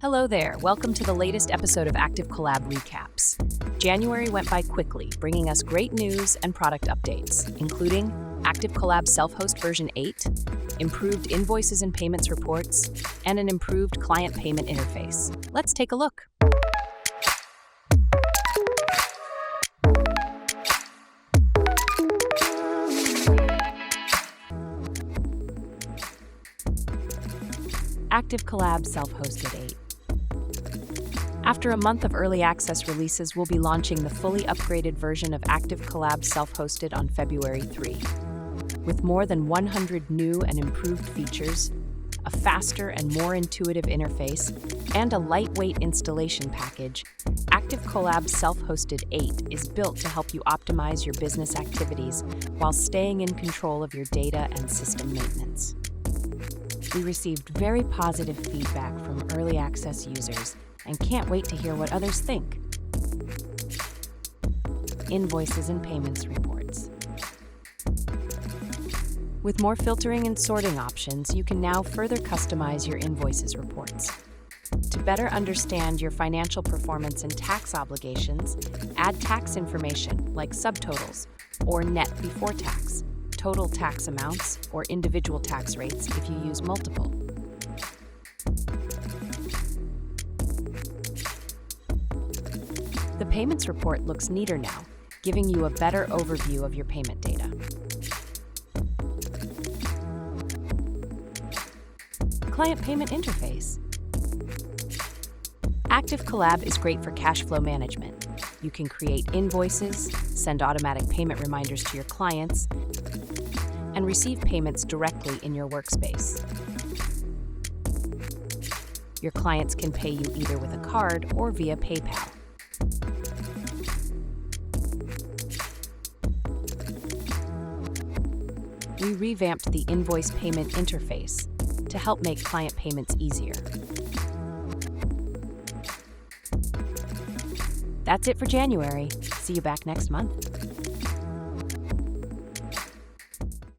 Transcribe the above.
Hello there. Welcome to the latest episode of ActiveCollab Recaps. January went by quickly, bringing us great news and product updates, including ActiveCollab Self-Host version 8, improved invoices and payments reports, and an improved client payment interface. Let's take a look. ActiveCollab Self-Hosted 8. After a month of early access releases, we'll be launching the fully upgraded version of ActiveCollab Self-Hosted on February 3. With more than 100 new and improved features, a faster and more intuitive interface, and a lightweight installation package, ActiveCollab Self-Hosted 8 is built to help you optimize your business activities while staying in control of your data and system maintenance. We received very positive feedback from early access users and can't wait to hear what others think. Invoices and payments reports. With more filtering and sorting options, you can now further customize your invoices reports. To better understand your financial performance and tax obligations, add tax information like subtotals or net before tax, total tax amounts, or individual tax rates if you use multiple. The payments report looks neater now, giving you a better overview of your payment data. Client payment interface. ActiveCollab is great for cash flow management. You can create invoices, send automatic payment reminders to your clients, and receive payments directly in your workspace. Your clients can pay you either with a card or via PayPal. We revamped the invoice payment interface to help make client payments easier. That's it for January. See you back next month.